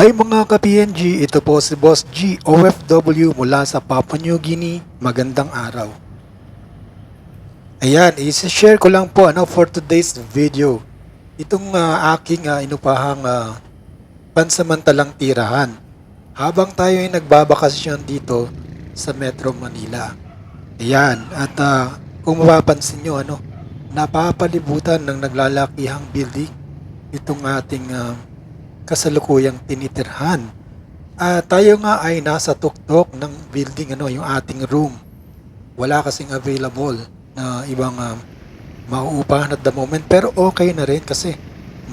Hi mga ka-PNG, ito po si Boss G, OFW mula sa Papua New Guinea. Magandang araw. Ayan, i-share ko lang po for today's video. Itong aking inupahang pansamantalang tirahan. Habang tayo ay nagbabakasyon dito sa Metro Manila. Ayan, at kung mapapansin nyo, napapalibutan ng naglalakihang building itong ating kasalukuyang tinitirhan. Tayo nga ay nasa tuktok ng building, yung ating room. Wala kasing available na ibang mauupahan at the moment, pero okay na rin kasi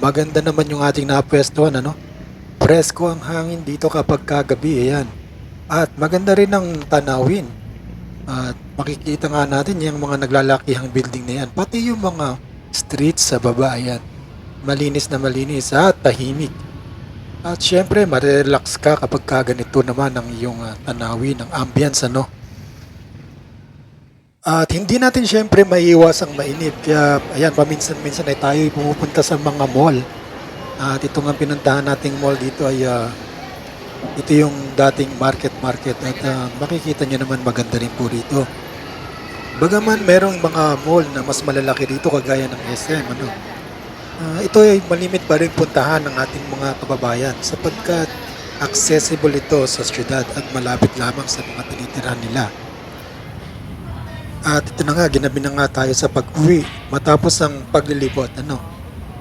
maganda naman yung ating napwestuhan, Presko ang hangin dito kapag kagabi, ayan. At maganda rin ang tanawin. At makikita nga natin yung mga naglalakihang building na yan. Pati yung mga streets sa baba, ayan. Malinis na malinis at tahimik. At syempre, marelax ka kapag ganito naman ang iyong tanawin, ang ambience, At hindi natin syempre maiiwas ang mainit. Kaya, ayan, paminsan-minsan ay tayo pumupunta sa mga mall. At ito nga pinuntahan nating mall dito ay ito yung dating market. At makikita nyo naman maganda rin po rito. Bagaman merong mga mall na mas malalaki dito kagaya ng SM, ito ay malimit pa rin puntahan ng ating mga kababayan sapagkat accessible ito sa syudad at malapit lamang sa mga tinitirahan nila. At ito na nga, ginabi na nga tayo sa pag-uwi matapos ang paglilibot.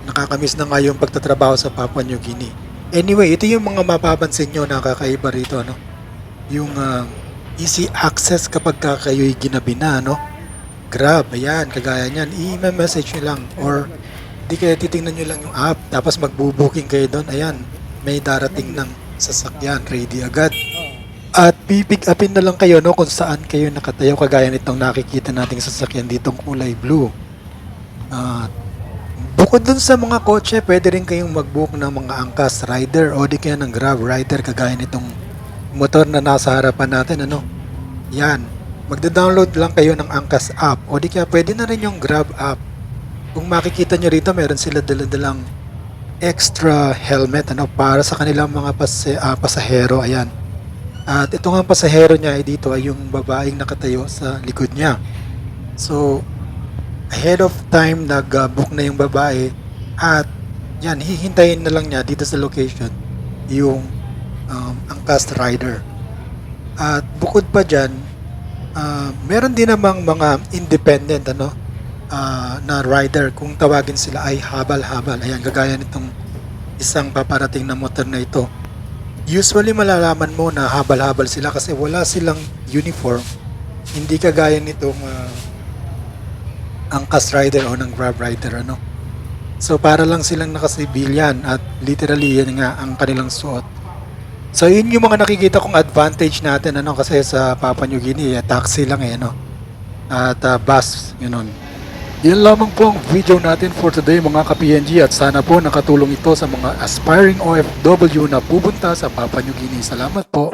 Nakakamiss na nga yung pagtatrabaho sa Papua New Guinea. Anyway, ito yung mga mapapansin nyo na kakaiba rito. Yung easy access kapag kayo'y ginabi na. Grab, ayan, kagaya nyan. I-message nyo lang or di kaya titingnan nyo lang yung app tapos magbubuking kayo doon. Ayan, may darating ng sasakyan, ready agad. At pipick upin na lang kayo kung saan kayo nakatayo kagaya nitong nakikita nating sasakyan ditong kulay blue. Bukod dun sa mga kotse, pwede rin kayong mag-book ng mga angkas rider o di kaya ng grab rider kagaya nitong motor na nasa harapan natin. Yan, magda-download lang kayo ng angkas app o di kaya pwede na rin yung grab app. Kung makikita nyo rito, meron sila daladalang extra helmet para sa kanilang mga pasahero. Ayan. At ito nga pasahero niya ay dito ay yung babaeng nakatayo sa likod niya. So, ahead of time nag-book na yung babae at yan, hihintayin na lang niya dito sa location yung angkas rider. At bukod pa dyan, meron din namang mga independent na rider, kung tawagin sila ay habal-habal. Ayan, gagaya nitong isang paparating na motor na ito. Usually malalaman mo na habal-habal sila kasi wala silang uniform. Hindi kagaya nitong angkas rider o ng grab rider. So para lang silang nakasibilyan at literally yan nga ang kanilang suot. So yun yung mga nakikita kong advantage natin kasi sa Papua New Guinea taxi lang at bus, yun. Yan lamang po ang video natin for today mga ka-PNG at sana po nakatulong ito sa mga aspiring OFW na pupunta sa Papua New Guinea. Salamat po.